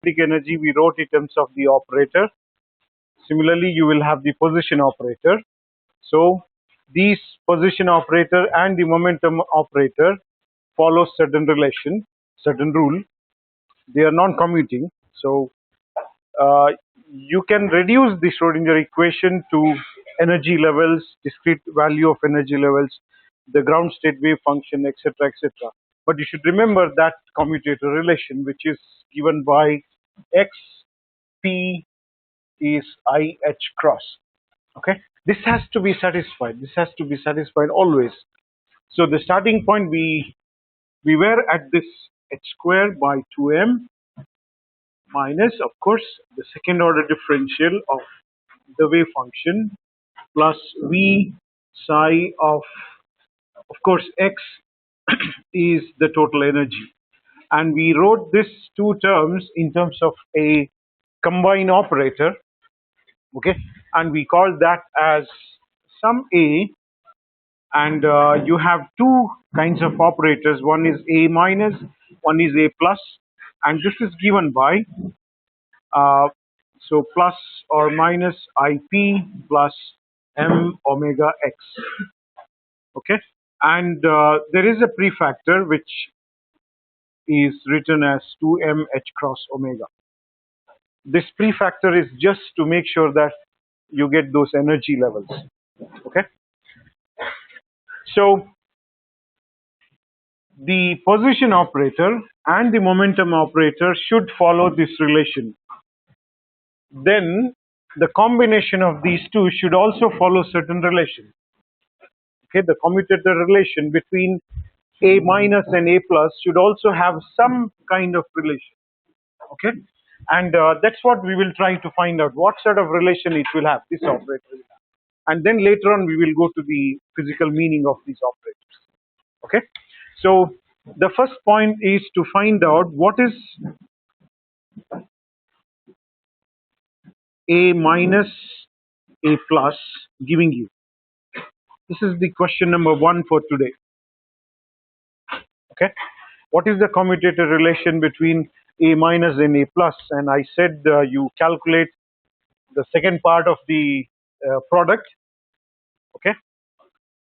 kinetic energy, we wrote in terms of the operator. Similarly, you will have the position operator. So these position operator and the momentum operator follow certain relation, certain rule. They are non-commuting. So uh, you can reduce the Schrodinger equation to energy levels, discrete value of energy levels, the ground state wave function, etc., etc. But you should remember that commutator relation, which is given by x p is I h cross. Okay, this has to be satisfied. This has to be satisfied always. So the starting point, we were at this h square by 2m minus, of course, the second order differential of the wave function plus v psi of course, x is the total energy. And we wrote this two terms in terms of a combine operator, okay, and we call that as sum A, and you have two kinds of operators. One is A minus, one is A plus, and this is given by so plus or minus IP plus M omega X. Okay, and there is a prefactor which is written as 2m h cross omega. This prefactor is just to make sure that you get those energy levels. Okay, so the position operator and the momentum operator should follow this relation. Then the combination of these two should also follow certain relation. Okay, the commutator relation between A minus and A plus should also have some kind of relation. Okay, and that's what we will try to find out, what sort of relation it will have, this operator will have. And then later on we will go to the physical meaning of these operators. Okay, so the first point is to find out what is A minus A plus giving you. This is the question number one for today. Okay, what is the commutator relation between A minus and A plus? And I said you calculate the second part of the product. Okay,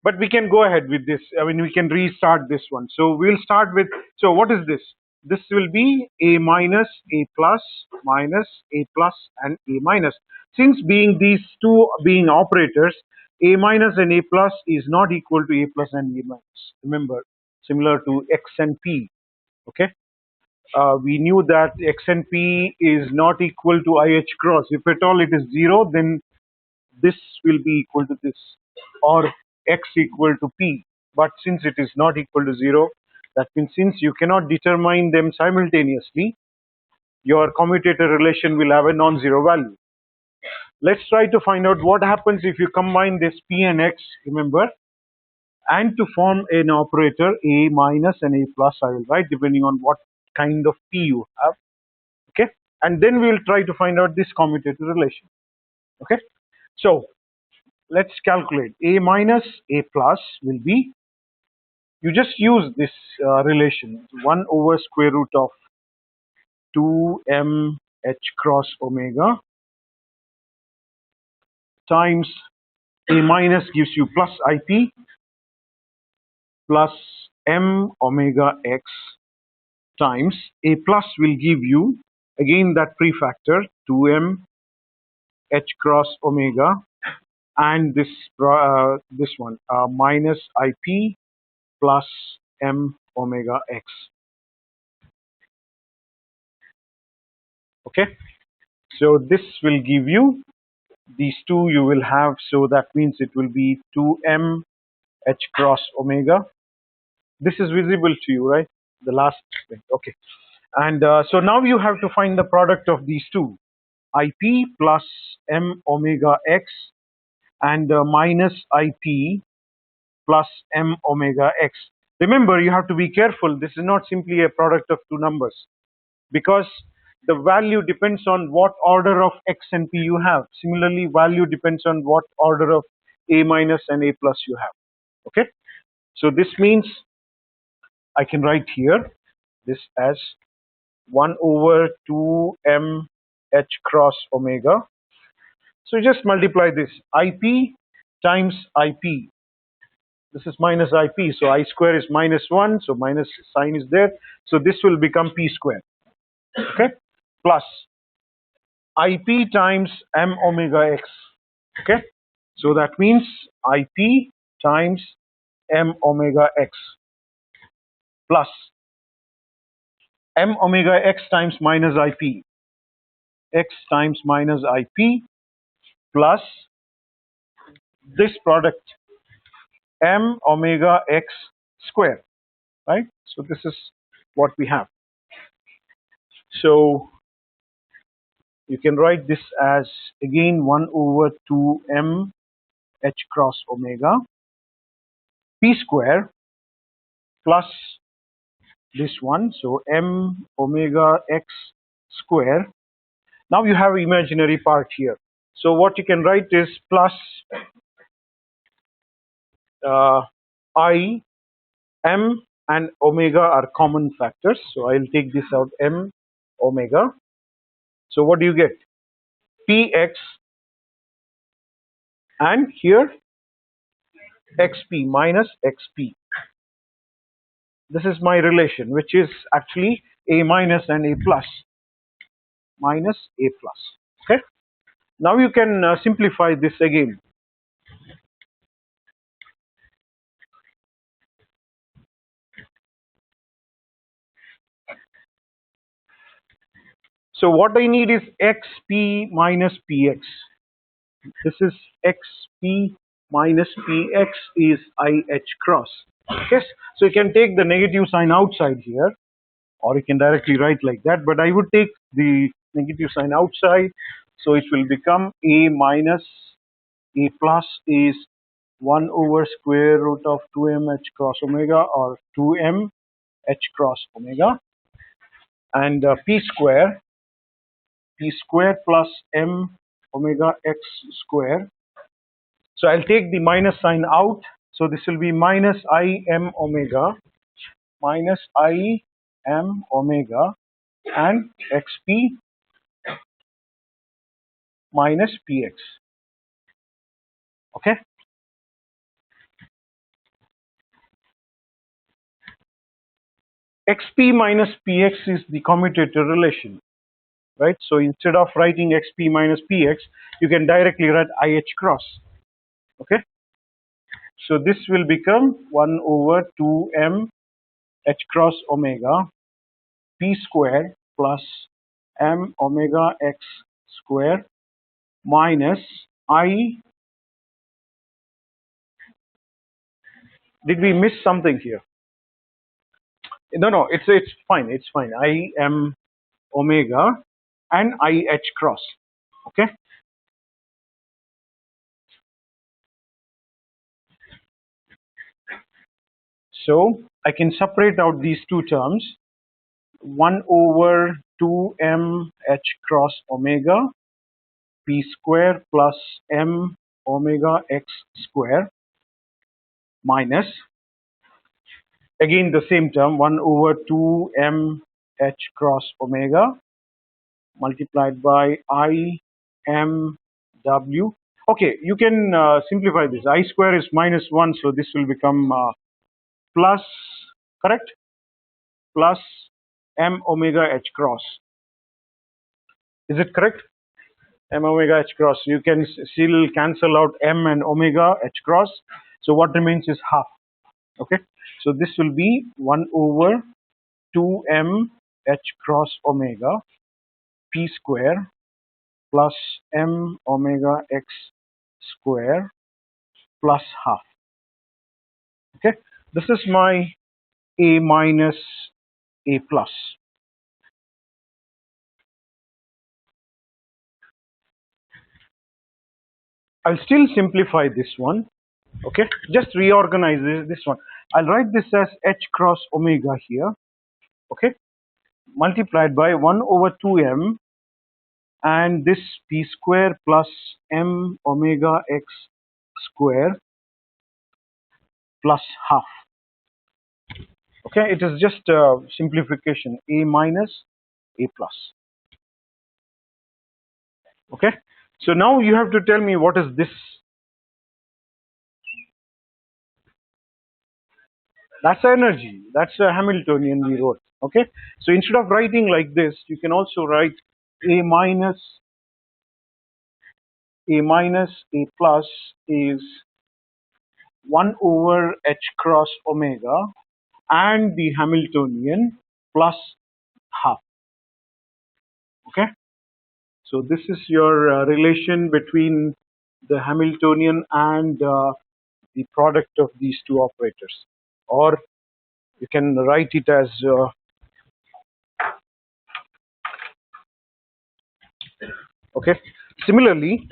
but we can go ahead with this. I mean, we can restart this one. So we'll start with, so what is this? This will be A minus, A plus, minus, A plus, and A minus. Since being these two being operators, A minus and A plus is not equal to A plus and A minus. Remember, similar to X and P. Okay, we knew that X and P is not equal to IH cross. If at all it is 0, then this will be equal to this, or X equal to P. But since it is not equal to 0, that means since you cannot determine them simultaneously, your commutator relation will have a non-zero value. Let's try to find out what happens if you combine this P and X, remember, and to form an operator A minus and A plus, I will write depending on what kind of P you have. Okay, and then we will try to find out this commutator relation. Okay, so let's calculate. A minus A plus will be, you just use this relation, 1 over square root of 2m h cross omega times A minus gives you plus IP plus m omega x times A plus will give you again that prefactor 2m h cross omega, and this one minus IP plus m omega x. Okay, so this will give you these two you will have, so that means it will be 2m h cross omega. This is visible to you, right? The last thing. Okay, and so now you have to find the product of these two, IP plus m omega x and minus IP plus m omega x. Remember, you have to be careful. This is not simply a product of two numbers, because the value depends on what order of x and p you have. Similarly, value depends on what order of A minus and A plus you have. Okay, so this means I can write here this as 1 over 2 m h cross omega. So just multiply this IP times IP. This is minus IP, so I square is minus 1, so minus sign is there. So this will become P square, okay, plus IP times m omega x, okay. So that means IP times m omega x plus m omega x times minus IP, x times minus IP plus this product m omega x square, right? So this is what we have. So you can write this as again 1 over 2 m h cross omega p square plus this one, so m omega x square. Now you have imaginary part here. So what you can write is plus I, m and omega are common factors. So I'll take this out, m omega. So what do you get? Px and here xp minus xp. This is my relation, which is actually a minus and a plus, minus a plus. Okay. Now you can simplify this again. So what I need is xp minus px. This is xp minus px is ih cross. Okay. So you can take the negative sign outside here, or you can directly write like that, but I would take the negative sign outside. So it will become a minus a plus is 1 over square root of 2m h cross omega, or 2m h cross omega, and p square plus m omega x square. So I'll take the minus sign out. So this will be minus I m omega, minus I m omega, and xp minus px. Okay. Xp minus px is the commutator relation, right? So instead of writing xp minus px, you can directly write ih cross. Okay. So this will become 1 over 2m h cross omega p square plus m omega x square minus I. Did we miss something here? No, it's fine. It's fine. I m omega and ih cross. Okay. So I can separate out these two terms. 1 over 2m h cross omega p square plus m omega x square minus again the same term 1 over 2m h cross omega multiplied by I m w. Okay, you can simplify this. I square is minus 1, so this will become plus, correct? Plus m omega h cross. Is it correct? M omega h cross. You can still cancel out m and omega h cross. So what remains is half. Okay. So this will be 1 over 2m h cross omega p square plus m omega x square plus half. Okay. This is my a minus a plus. I'll still simplify this one. Okay, just reorganize this one. I'll write this as h cross omega here. Okay, multiplied by 1 over 2m and this p square plus m omega x square plus half. Okay, it is just simplification. A minus A plus. Okay, so now you have to tell me what is this. That's energy. That's a Hamiltonian we wrote. Okay, so instead of writing like this, you can also write A minus A plus is 1 over h cross omega and the Hamiltonian plus half. Okay, so this is your relation between the Hamiltonian and the product of these two operators, or you can write it as okay. Similarly,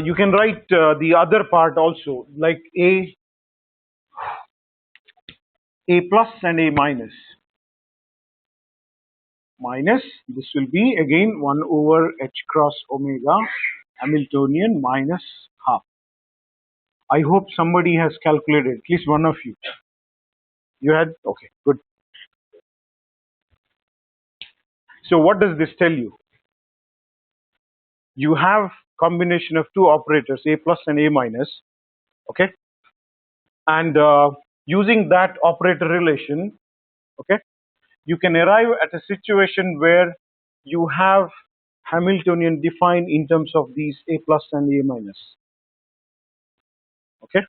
you can write the other part also, like A plus and A minus. Minus, this will be again 1 over h cross omega Hamiltonian minus half. I hope somebody has calculated, at least one of you. You had? Okay, good. So what does this tell you? You have combination of two operators, A plus and A minus, okay? And using that operator relation, okay, you can arrive at a situation where you have Hamiltonian defined in terms of these A plus and A minus. Okay,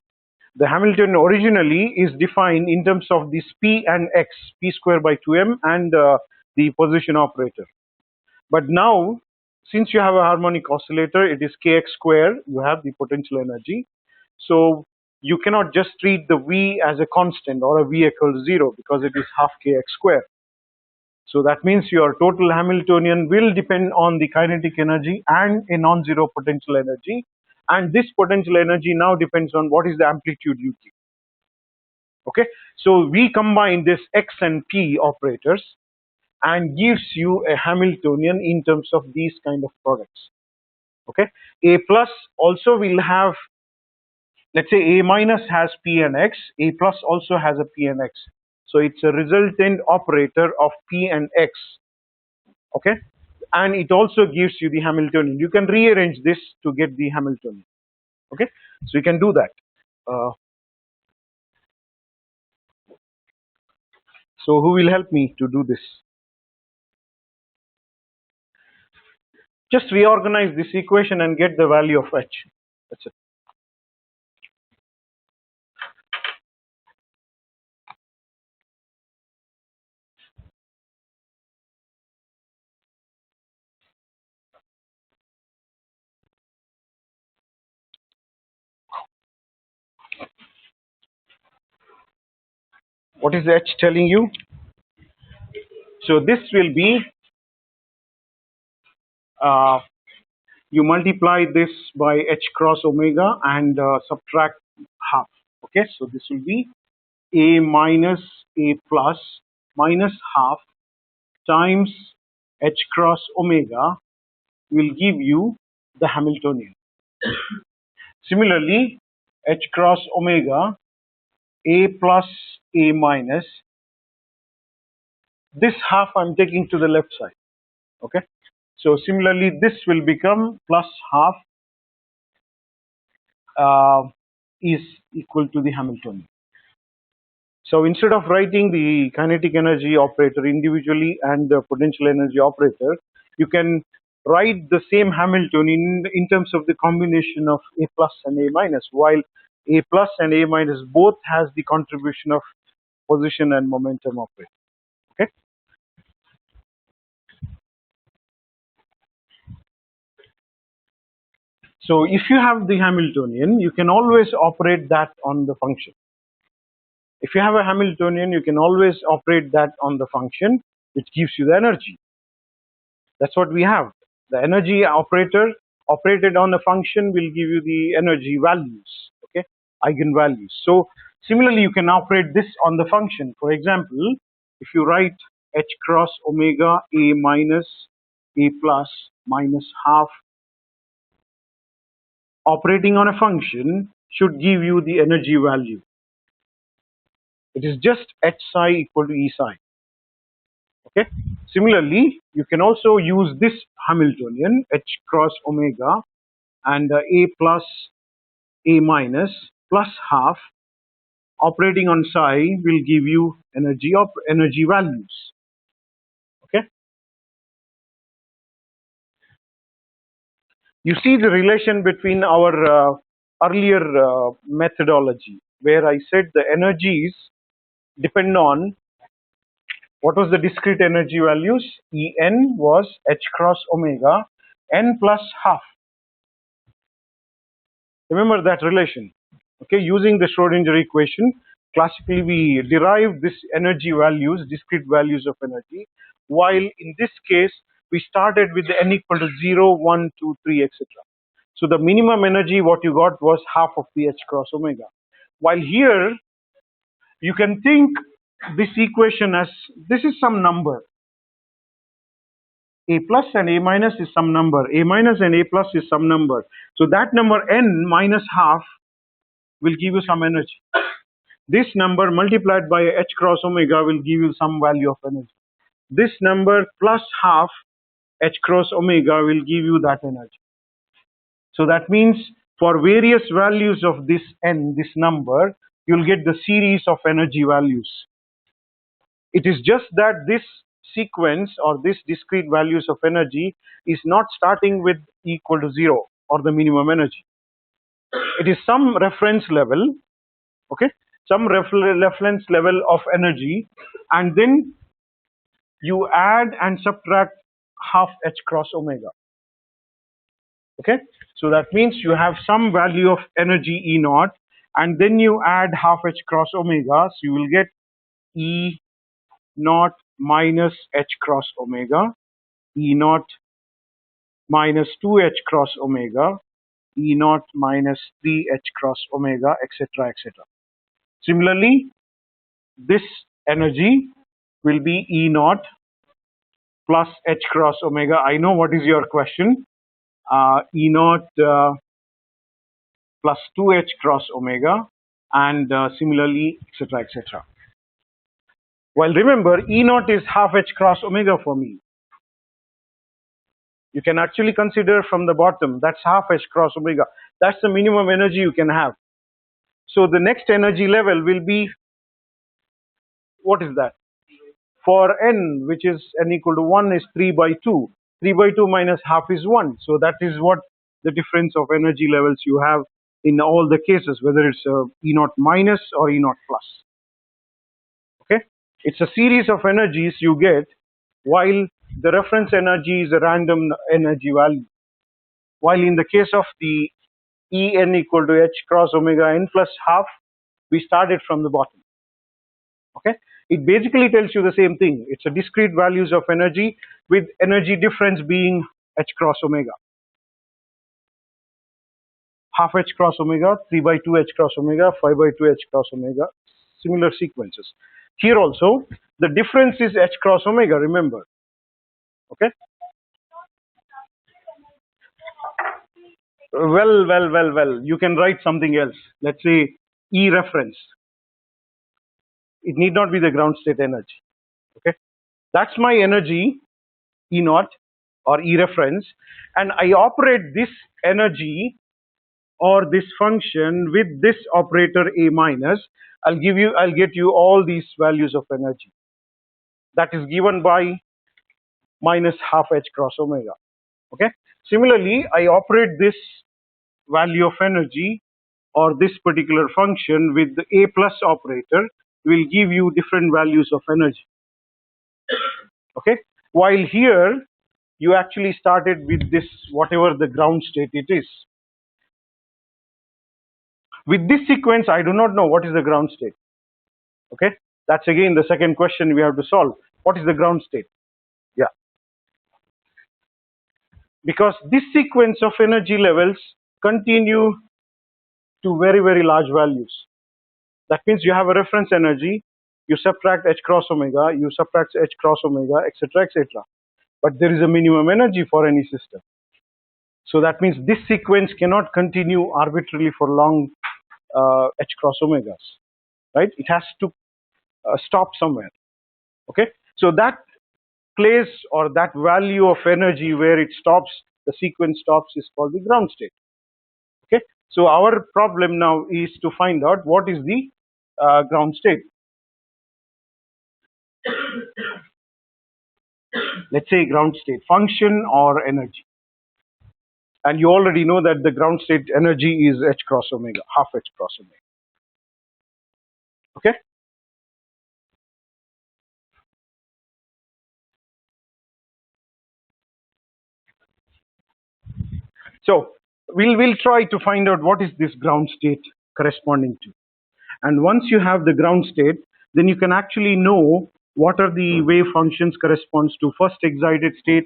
the Hamiltonian originally is defined in terms of this P and X, P square by 2m, and the position operator. But now, since you have a harmonic oscillator, it is kx square, you have the potential energy. So you cannot just treat the V as a constant or a V equals 0 because it is half kx square. So that means your total Hamiltonian will depend on the kinetic energy and a non-zero potential energy. And this potential energy now depends on what is the amplitude you give. Okay, so we combine this X and P operators and gives you a Hamiltonian in terms of these kind of products. Okay, A plus also will have, let's say A minus has P and X, A plus also has a P and X. So it's a resultant operator of P and X. Okay, and it also gives you the Hamiltonian. You can rearrange this to get the Hamiltonian. Okay, so you can do that. So who will help me to do this? Just reorganize this equation and get the value of h. That's it. What is h telling you? So this will be, you multiply this by h cross omega and subtract half. Okay, so this will be A minus A plus minus half times h cross omega will give you the Hamiltonian. Similarly, h cross omega A plus A minus, this half I'm taking to the left side. Okay, so similarly this will become plus half is equal to the Hamiltonian. So instead of writing the kinetic energy operator individually and the potential energy operator, you can write the same Hamiltonian in terms of the combination of A plus and A minus, while A plus and A minus both has the contribution of position and momentum operator. Okay. So if you have the Hamiltonian, you can always operate that on the function. If you have a Hamiltonian, you can always operate that on the function, which gives you the energy. That's what we have. The energy operator operated on the function will give you the energy values, okay, eigenvalues. So similarly, you can operate this on the function. For example, if you write h cross omega A minus A plus minus half, operating on a function should give you the energy value. It is just h psi equal to E psi. Okay. Similarly, you can also use this Hamiltonian H cross omega and A plus A minus plus half operating on psi will give you energy values. Okay. You see the relation between our earlier methodology where I said the energies depend on what was the discrete energy values. En was H cross omega n plus half. Remember that relation. Okay, using the Schrodinger equation, classically we derive this energy values, discrete values of energy, while in this case we started with the n equal to 0, 1, 2, 3, etc. So the minimum energy what you got was half of the H cross omega. While here you can think this equation as this is some number. A plus and A minus is some number. A minus and A plus is some number. So that number n minus half will give you some energy. This number multiplied by H cross omega will give you some value of energy. This number plus half H cross omega will give you that energy. So that means for various values of this n, this number, you'll get the series of energy values. It is just that this sequence or this discrete values of energy is not starting with equal to 0 or the minimum energy. It is some reference level, okay, some reference level of energy, and then you add and subtract half H cross omega. Okay, so that means you have some value of energy E naught, and then you add half H cross omega, so you will get E naught minus H cross omega, E naught minus 2H cross omega, E naught minus 3H cross omega, etc., etc. Similarly, this energy will be E naught plus H cross omega. I know what is your question. E naught plus 2H cross omega, and similarly, etc., etc. Well, remember, E naught is half H cross omega for me. You can actually consider from the bottom, that's half H cross omega. That's the minimum energy you can have. So the next energy level will be, what is that? For n, which is n equal to 1, is 3 by 2. 3 by 2 minus half is 1. So that is what the difference of energy levels you have in all the cases, whether it's E naught minus or E naught plus. Okay? It's a series of energies you get, while the reference energy is a random energy value. While in the case of the En equal to H cross omega n plus half, we started from the bottom. Okay, it basically tells you the same thing. It's a discrete values of energy with energy difference being H cross omega. Half H cross omega, 3 by 2 H cross omega, 5 by 2 H cross omega, similar sequences. Here also, the difference is H cross omega, remember. Okay. Well, you can write something else. Let's say E reference. It need not be the ground state energy. Okay. That's my energy, E naught or E reference, and I operate this energy or this function with this operator A minus. I'll get you all these values of energy. That is given by minus half H cross omega. Okay. Similarly, I operate this value of energy or this particular function with the A plus operator will give you different values of energy. Okay. While here you actually started with this, whatever the ground state it is. With this sequence, I do not know what is the ground state. Okay, that's again the second question we have to solve. What is the ground state? Yeah, because this sequence of energy levels continue to very, very large values. That means you have a reference energy, you subtract H cross omega, you subtract H cross omega, etc., etc. But there is a minimum energy for any system. So that means this sequence cannot continue arbitrarily for long H cross omegas, right? It has to stop somewhere. Okay, so that place or that value of energy where it stops, the sequence stops, is called the ground state. Okay, so our problem now is to find out what is the ground state. Let's say ground state function or energy, and you already know that the ground state energy is h cross omega, half h cross omega. Okay, so we'll try to find out what is this ground state corresponding to. And once you have the ground state, then you can actually know what are the wave functions corresponds to first excited state,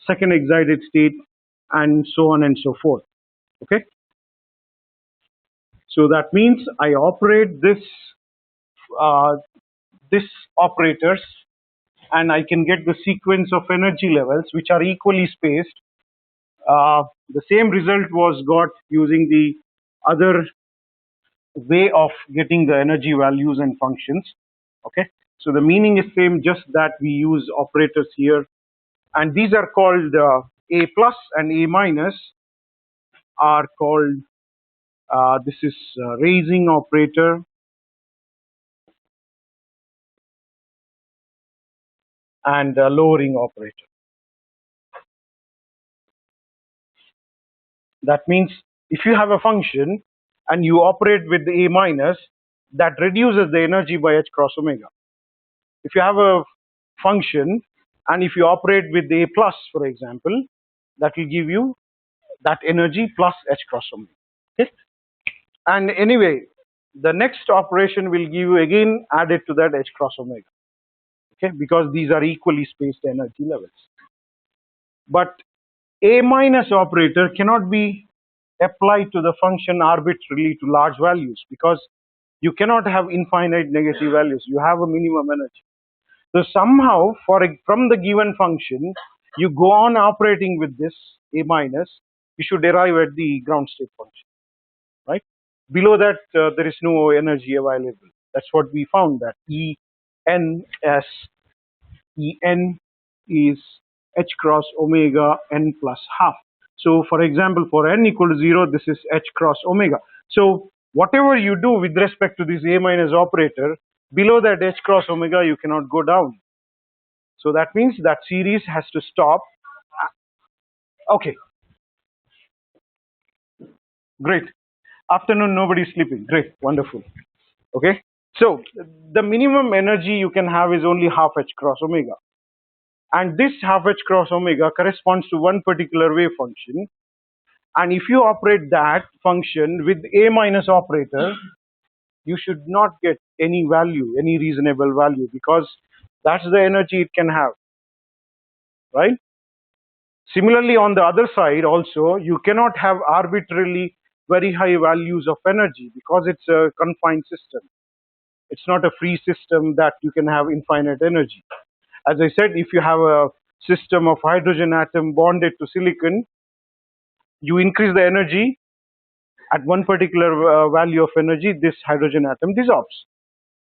second excited state, and so on and so forth. Okay. So that means I operate this operators, and I can get the sequence of energy levels which are equally spaced. The same result was got using the other way of getting the energy values and functions. Okay, so the meaning is same, just that we use operators here, and these are called a plus and a minus are called this is raising operator and lowering operator. That means if you have a function and you operate with the a minus, that reduces the energy by h cross omega. If you have a function and if you operate with a plus, for example, that will give you that energy plus h cross omega. Okay, and anyway, the next operation will give you again added to that h cross omega. Okay, because these are equally spaced energy levels. But a minus operator cannot be applied to the function arbitrarily to large values, because you cannot have infinite negative values. You have a minimum energy. So somehow, from the given function, you go on operating with this a minus, you should arrive at the ground state function, right? Below that, there is no energy available. That's what we found, that En is h cross omega n plus half. So for example, for n equal to 0, this is h cross omega. So whatever you do with respect to this a minus operator, below that h cross omega, you cannot go down. So that means that series has to stop. Okay, great. Afternoon, nobody's sleeping. Great, wonderful. Okay, so the minimum energy you can have is only half h cross omega. And this half h cross omega corresponds to one particular wave function. And if you operate that function with a minus operator, you should not get any value, any reasonable value, because that's the energy it can have, right? Similarly, on the other side also, you cannot have arbitrarily very high values of energy, because it's a confined system. It's not a free system that you can have infinite energy. As I said, if you have a system of hydrogen atom bonded to silicon, you increase the energy. At one particular value of energy, this hydrogen atom dissolves.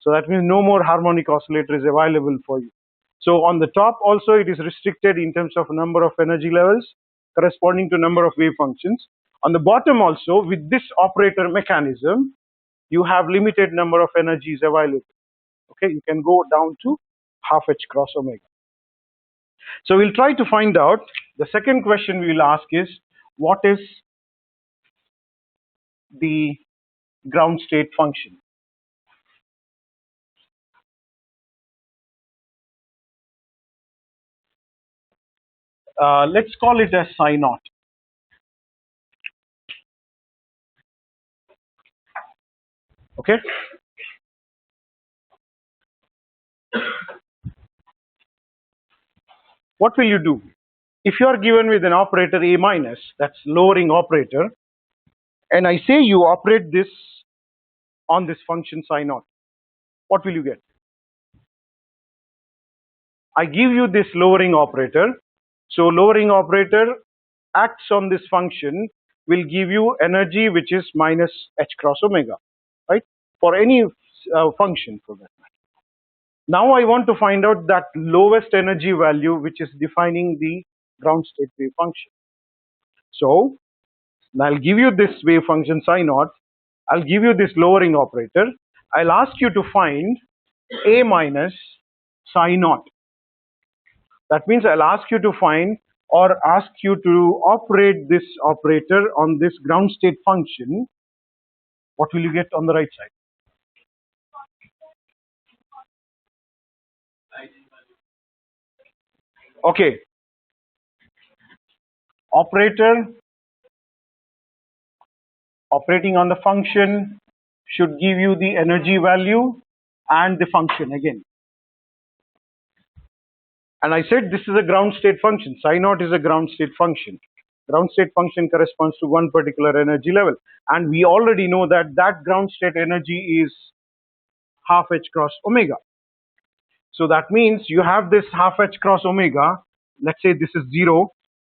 So that means no more harmonic oscillator is available for you. So on the top also, it is restricted in terms of number of energy levels corresponding to number of wave functions. On the bottom also, with this operator mechanism, you have limited number of energies available. Okay, you can go down to half h cross omega. So we'll try to find out. The second question we will ask is, what is the ground state function? Let's call it as psi naught. Okay. What will you do? If you are given with an operator a minus, that's lowering operator, and I say you operate this on this function psi naught, what will you get? I give you this lowering operator. So lowering operator acts on this function, will give you energy which is minus h cross omega, right? For any function for that matter. Now I want to find out that lowest energy value which is defining the ground state wave function. So I'll give you this wave function psi naught. I'll give you this lowering operator. I'll ask you to find A minus psi naught. That means I'll ask you to find or ask you to operate this operator on this ground state function. What will you get on the right side? Okay. Operator operating on the function should give you the energy value and the function again. And I said this is a ground state function. Psi naught is a ground state function. Ground state function corresponds to one particular energy level. And we already know that that ground state energy is half h cross omega. So that means you have this half h cross omega. Let's say this is 0.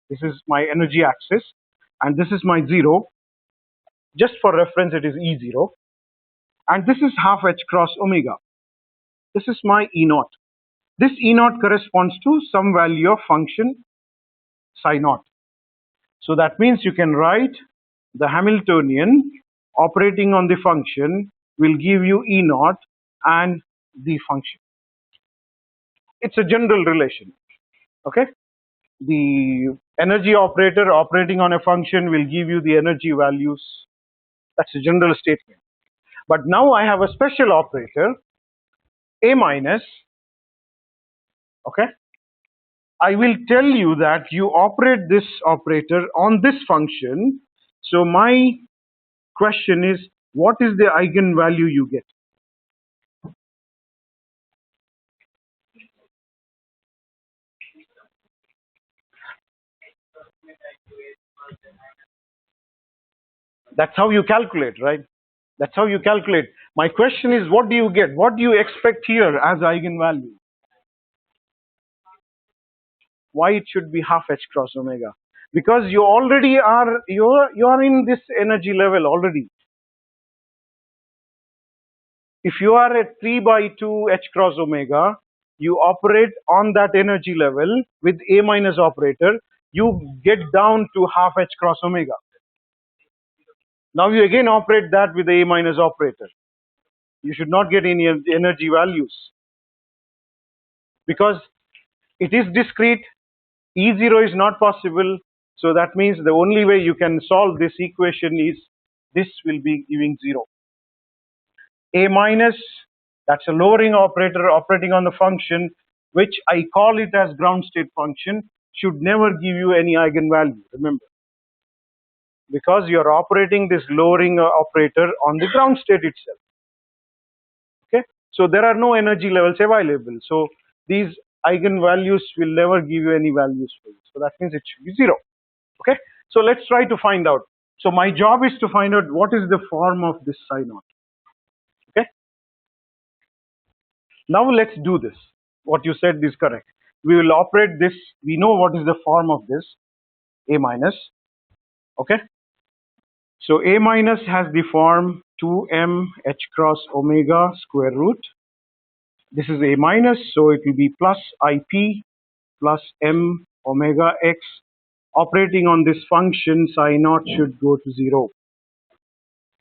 This is my energy axis. And this is my 0. Just for reference, it is E0. And this is half h cross omega. This is my E naught. This E naught corresponds to some value of function psi naught. So that means you can write the Hamiltonian operating on the function will give you E naught and the function. It's a general relation. Okay. The energy operator operating on a function will give you the energy values. That's a general statement. But now I have a special operator, A minus. Okay. I will tell you that you operate this operator on this function. So my question is, what is the eigenvalue you get? That's how you calculate, right? That's how you calculate. My question is, what do you get? What do you expect here as eigenvalue? Why it should be half h cross omega? Because you already are, you are in this energy level already. If you are at 3 by 2 h cross omega, you operate on that energy level with A minus operator, you get down to half h cross omega. Now you again operate that with the A minus operator. You should not get any energy values because it is discrete. E0 is not possible. So that means the only way you can solve this equation is this will be giving 0. A minus, that's a lowering operator operating on the function, which I call it as ground state function, should never give you any eigenvalue, remember. Because you are operating this lowering operator on the ground state itself. Okay, so there are no energy levels available. So these eigenvalues will never give you any values for you. So that means it should be 0. Okay, so let's try to find out. So my job is to find out what is the form of this psi naught. Okay, now let's do this. What you said is correct. We will operate this. We know what is the form of this A minus. Okay, so A minus has the form 2m h cross omega square root. This is A minus, so it will be plus IP plus m omega x. Operating on this function, psi naught should go to 0.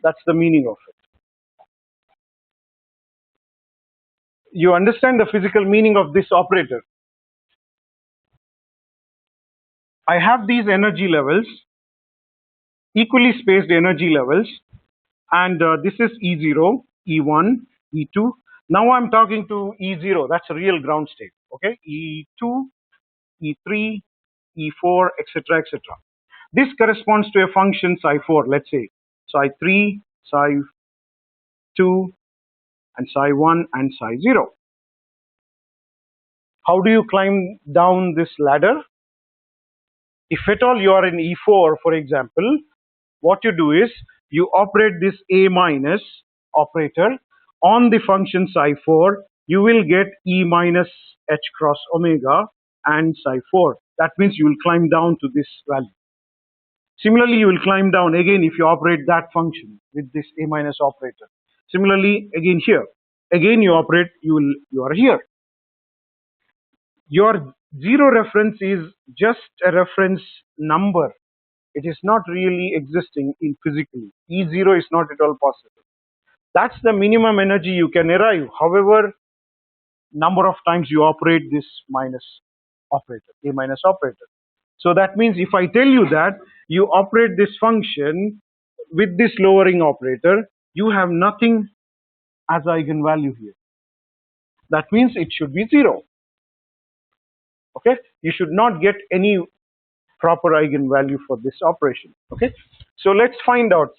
That's the meaning of it. You understand the physical meaning of this operator? I have these energy levels, equally spaced energy levels, and this is E0, E1, E2. Now I'm talking to E0, that's a real ground state, okay? E2, E3, E4, etc., etc. This corresponds to a function psi4, let's say psi3, psi2, and psi1 and psi0. How do you climb down this ladder? If at all you are in E4, for example, what you do is you operate this A minus operator on the function psi4, you will get E minus h cross omega and psi4. That means you will climb down to this value. Similarly, you will climb down again if you operate that function with this A minus operator. Similarly, again here, Again you operate, you are here. Your zero reference is just a reference number. It is not really existing in physically. E0 is not at all possible. That's the minimum energy you can arrive. However, number of times you operate this minus operator, a minus operator. So that means if I tell you that you operate this function with this lowering operator, you have nothing as eigenvalue here. That means it should be 0. Okay, you should not get any proper eigenvalue for this operation. Okay, so let's find out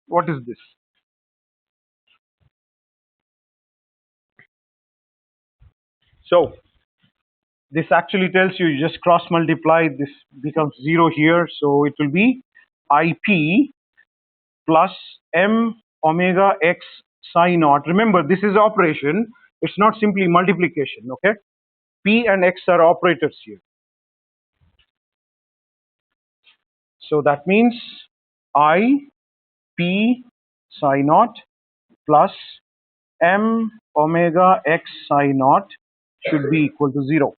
what is this. So this actually tells you just cross multiply, this becomes 0 here, so it will be IP plus m omega x psi naught. Remember, this is operation, it's not simply multiplication. Okay, p and x are operators here, so that means I p psi naught plus m omega x psi naught should be equal to 0.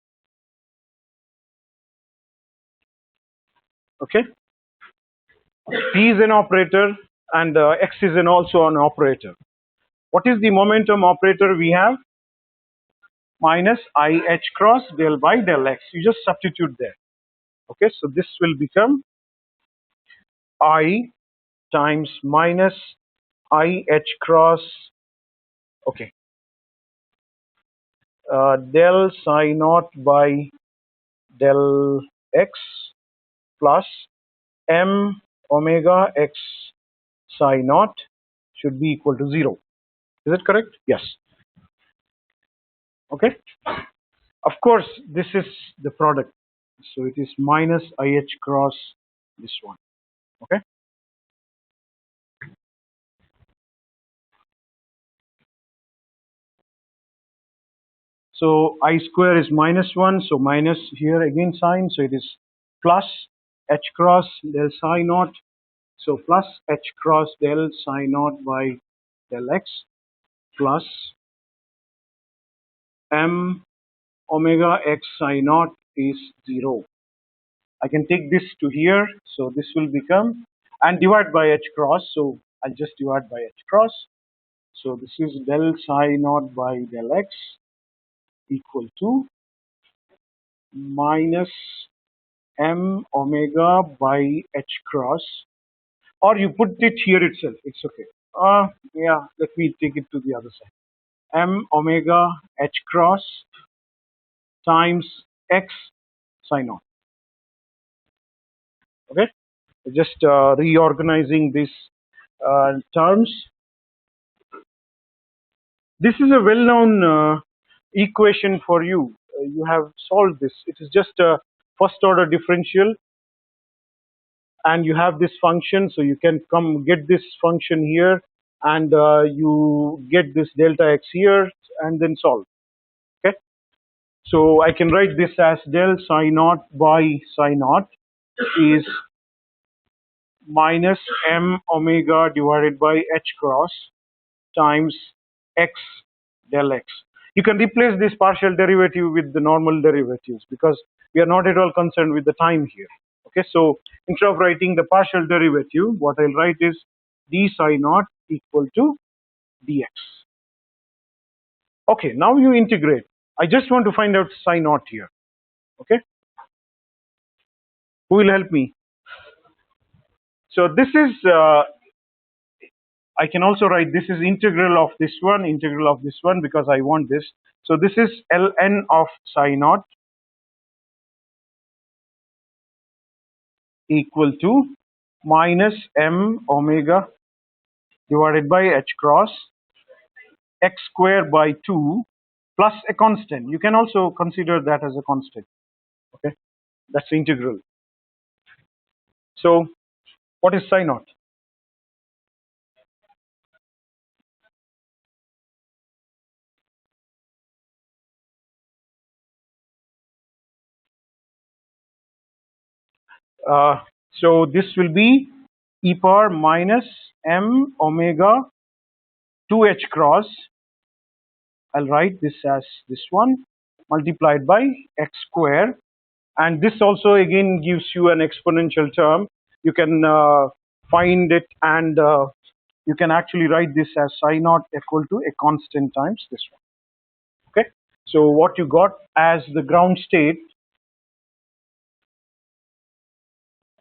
Okay, p is an operator and x is also an operator. What is the momentum operator we have? Minus I h cross del by del x. You just substitute there. Okay, so this will become I times minus I h cross, okay, del psi naught by del x plus m omega x psi naught should be equal to 0. Is it correct? Yes. Okay. Of course, this is the product. So it is minus IH cross this one. Okay. So I square is minus 1. So minus here again sign. So it is plus H cross del psi naught. So plus H cross del psi naught by del x plus m omega x psi naught is 0. I can take this to here, so this will become, and divide by h cross, so I'll just divide by h cross. So this is del psi naught by del x equal to minus m omega by h cross, or you put it here itself, it's okay. Yeah, let me take it to the other side. M omega h cross times x psi naught. Okay, just reorganizing these terms. This is a well-known equation for you. You have solved this. It is just a first-order differential, and you have this function, so you can come get this function here, and you get this delta x here, and then solve. Okay, so I can write this as del psi naught by psi naught is minus m omega divided by h cross times x del x. You can replace this partial derivative with the normal derivatives because we are not at all concerned with the time here. Okay, so instead of writing the partial derivative, what I'll write is d psi naught equal to dx. Okay, now you integrate. I just want to find out psi naught here. Okay, who will help me? So this is I can also write this is integral of this one because I want this. So this is ln of psi naught equal to minus m omega divided by h cross x square by 2 plus a constant. You can also consider that as a constant. Okay, that's the integral. So what is psi naught? So this will be e power minus m omega 2h cross I'll write this as this one multiplied by x square, and this also again gives you an exponential term. You can find it, and you can actually write this as psi naught equal to a constant times this one. Okay, so what you got as the ground state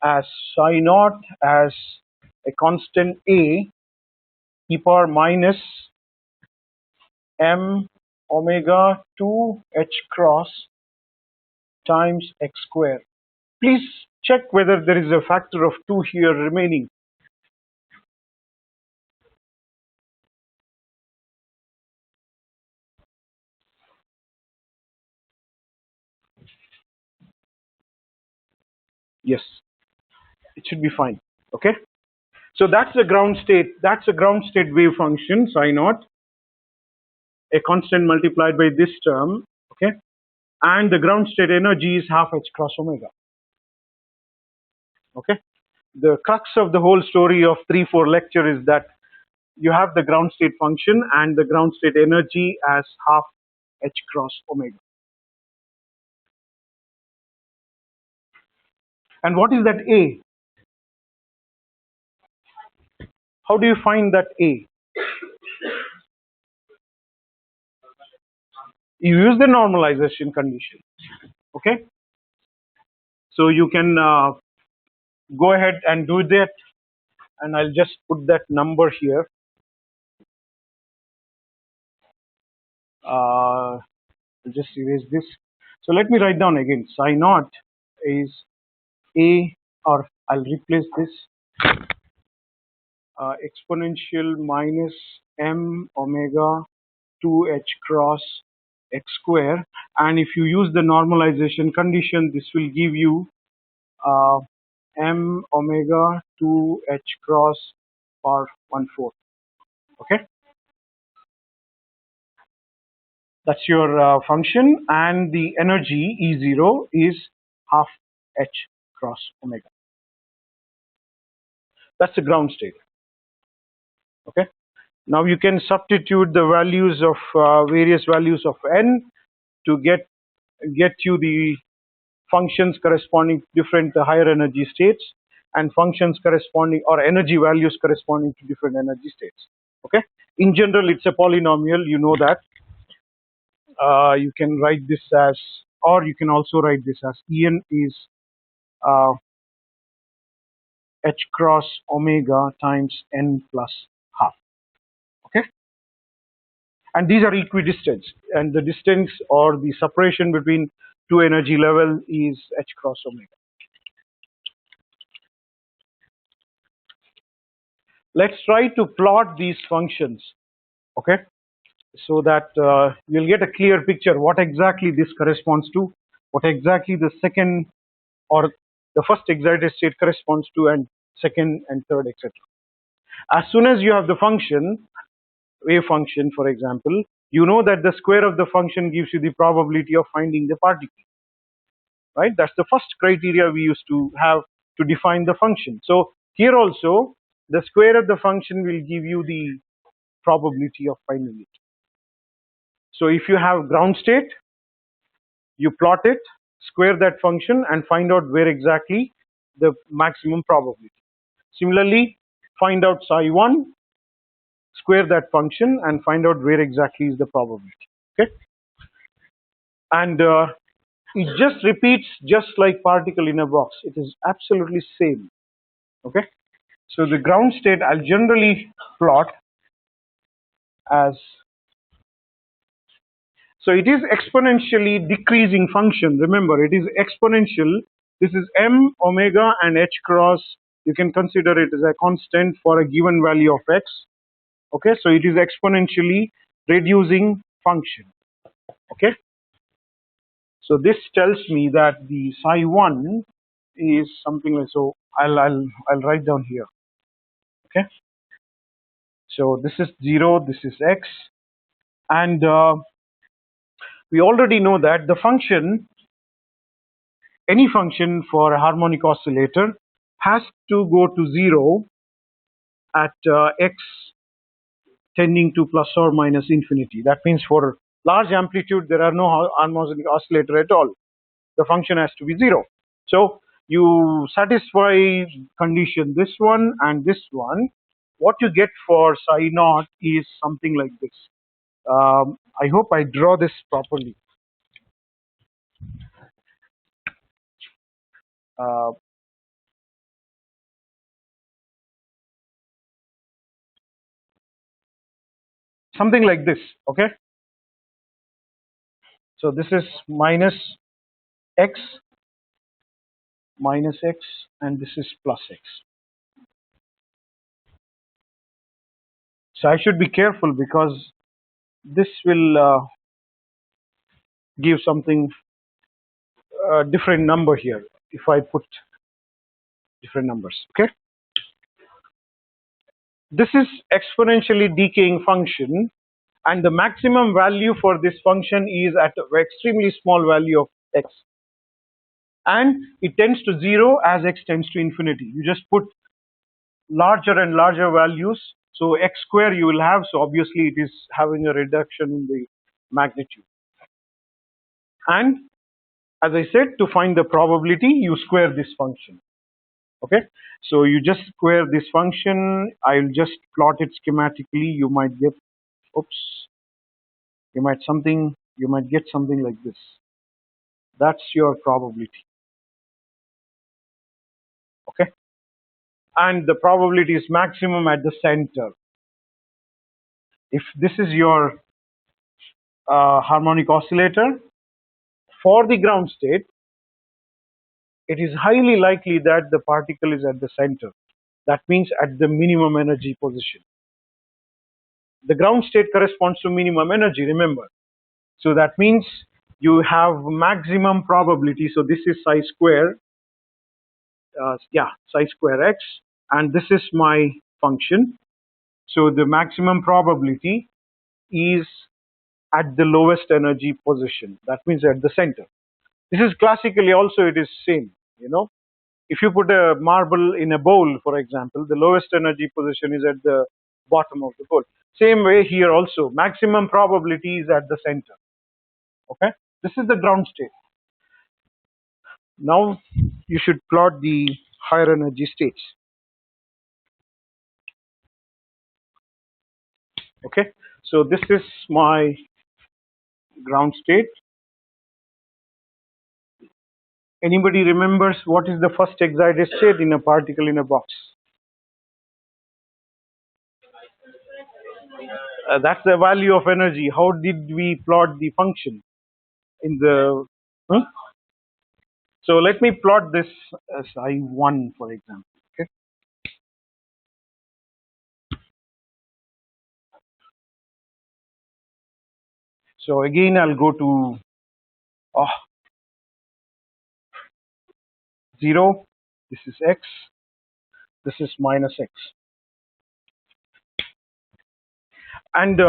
as psi naught as a constant a e power minus m omega 2 h cross times x square. Please check whether there is a factor of 2 here remaining. Yes, it should be fine. Okay, so that's the ground state. That's a ground state wave function psi naught, a constant multiplied by this term. Okay, and the ground state energy is half h cross omega. Okay, the crux of the whole story of 3-4 lecture is that you have the ground state function and the ground state energy as half h cross omega. And what is that A? How do you find that A? You use the normalization condition. Okay, so you can go ahead and do that, and I'll just put that number here. I'll just erase this. So let me write down again. Psi naught is A, or I'll replace this exponential minus m omega 2h cross x square, and if you use the normalization condition, this will give you m omega 2h cross power 1/4. Okay, that's your function, and the energy E0 is half h cross omega. That's the ground state. Okay, now you can substitute the values of various values of n to get you the functions corresponding to different higher energy states, and functions corresponding, or energy values corresponding to different energy states. Okay, in general it's a polynomial, you know that. You can write this as, or you can also write this as En is h cross omega times n plus half. Okay, and these are equidistant, and the distance or the separation between two energy level is h cross omega. Let's try to plot these functions, okay, so that you'll get a clear picture what exactly this corresponds to, what exactly the second or the first excited state corresponds to, and second and third, etc. As soon as you have the function, wave function for example, you know that the square of the function gives you the probability of finding the particle, right? That's the first criteria we used to have to define the function. So here also the square of the function will give you the probability of finding it. So if you have ground state, you plot it, square that function, and find out where exactly the maximum probability. Similarly, find out psi1, square that function, and find out where exactly is the probability. Okay, and it just repeats just like particle in a box. It is absolutely same. Okay, so the ground state I'll generally plot as, so it is exponentially decreasing function. Remember, it is exponential. This is m omega and h cross. You can consider it as a constant for a given value of x. Okay, so it is exponentially reducing function. Okay, so this tells me that the psi1 is something like, so I'll write down here. Okay, so this is 0, this is x, and we already know that the function, any function for a harmonic oscillator, has to go to 0 at x tending to plus or minus infinity. That means for large amplitude there are no harmonic oscillator at all. The function has to be 0. So you satisfy condition this one and this one. What you get for psi naught is something like this. I hope I draw this properly. Uh, Something like this, okay? So this is minus x, and this is plus x. So I should be careful because this will give something different number here if I put different numbers, okay? This is exponentially decaying function, and the maximum value for this function is at an extremely small value of x, and it tends to 0 as x tends to infinity. You just put larger and larger values, so x square you will have, so obviously it is having a reduction in the magnitude. And as I said, to find the probability you square this function, okay? So you just square this function. I'll just plot it schematically. You might get, oops, you might get something like this. That's your probability, okay? And the probability is maximum at the center. If this is your harmonic oscillator, for the ground state, it is highly likely that the particle is at the center. That means at the minimum energy position. The ground state corresponds to minimum energy, remember. So that means you have maximum probability. So this is psi square, psi square x, and this is my function. So the maximum probability is at the lowest energy position. That means at the center. This is classically also it is same, you know. If you put a marble in a bowl, for example, the lowest energy position is at the bottom of the bowl. Same way here also, maximum probability is at the center. Okay, this is the ground state. Now you should plot the higher energy states. Okay, so this is my ground state. Anybody remembers what is the first excited state in a particle in a box? That's the value of energy. How did we plot the function in the? So let me plot this as I1, for example. Okay. So again, I'll go to 0. This is x. This is minus x. And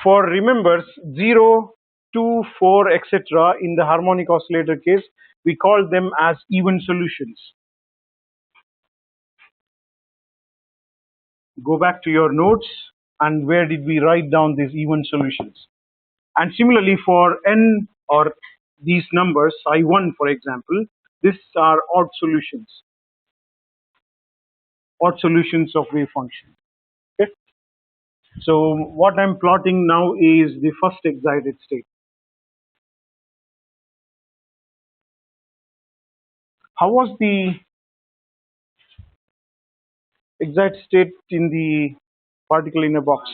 for remember 0, 2, 4, etc. in the harmonic oscillator case, we call them as even solutions. Go back to your notes, and where did we write down these even solutions? And similarly for n or these numbers, I1 for example, these are odd solutions of wave function. Okay. So what I'm plotting now is the first excited state. How was the excited state in the particle in a box?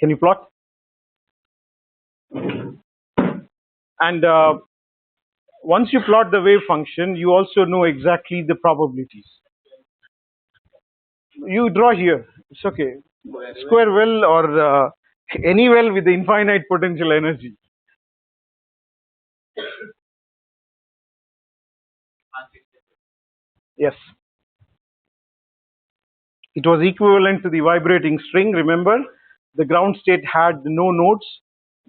Can you plot? And once you plot the wave function, you also know exactly the probabilities. You draw here, it's okay. Square well or any well with the infinite potential energy. Yes. It was equivalent to the vibrating string. Remember, the ground state had no nodes.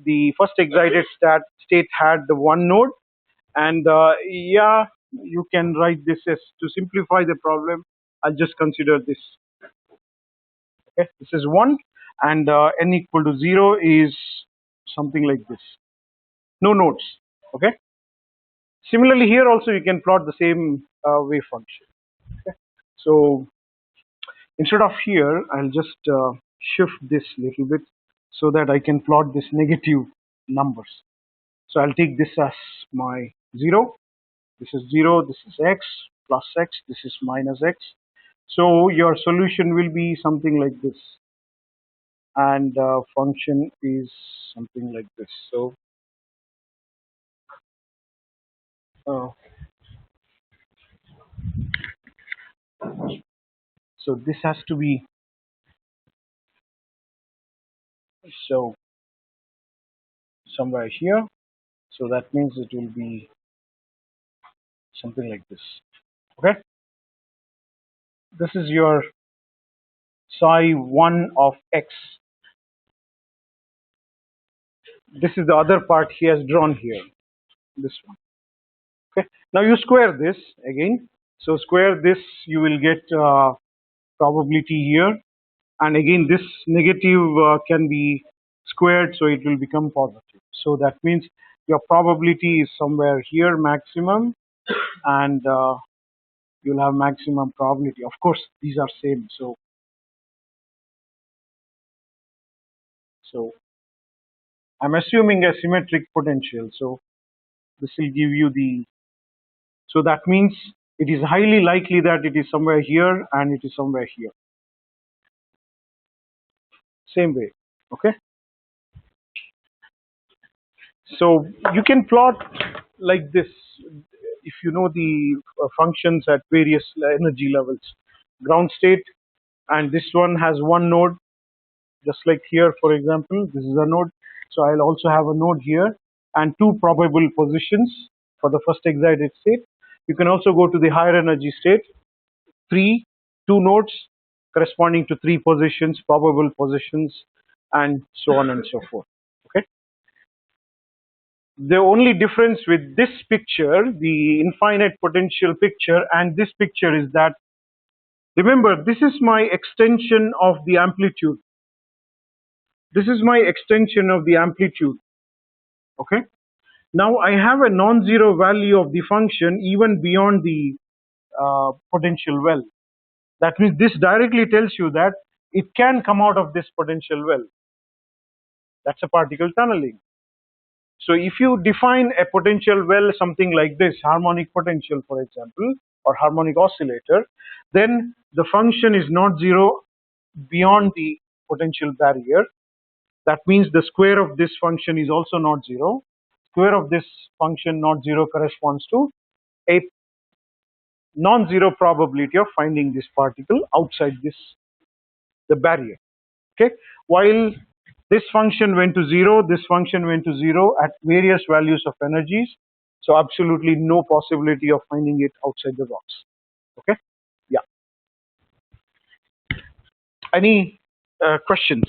The first excited state had the one node. And yeah, you can write this as, to simplify the problem, I'll just consider this. Okay, this is 1, and n equal to 0 is something like this. No nodes. Okay. Similarly, here also you can plot the same wave function. Okay. So instead of here, I'll just shift this little bit so that I can plot this negative numbers. So I'll take this as my 0. This is 0. This is x plus x. This is minus x. So your solution will be something like this, and function is something like this. Uh, so this has to be, so somewhere here. So that means it will be something like this. Okay. This is your psi 1 of x. This is the other part he has drawn here. This one. Okay. Now you square this again. So square this, you will get probability here, and again this negative can be squared, so it will become positive. So that means your probability is somewhere here maximum, and you'll have maximum probability. Of course these are same, so I'm assuming a symmetric potential, so this will give you the, so that means it is highly likely that it is somewhere here and it is somewhere here, same way. Okay. So you can plot like this if you know the functions at various energy levels. Ground state, and this one has one node, just like here, for example, this is a node. So I'll also have a node here and two probable positions for the first excited state. You can also go to the higher energy state, two nodes corresponding to three positions, probable positions, and so on and so forth. Okay. The only difference with this picture, the infinite potential picture, and this picture is that, remember, this is my extension of the amplitude. This is my extension of the amplitude. Okay. Now I have a non-zero value of the function even beyond the potential well. That means this directly tells you that it can come out of this potential well. That's a particle tunneling. So if you define a potential well something like this, harmonic potential for example, or harmonic oscillator, then the function is not zero beyond the potential barrier. That means the square of this function is also not zero. Square of this function not zero corresponds to a non-zero probability of finding this particle outside the barrier. Okay, while this function went to zero, this function went to zero at various values of energies, so absolutely no possibility of finding it outside the box. Okay, yeah. Any questions?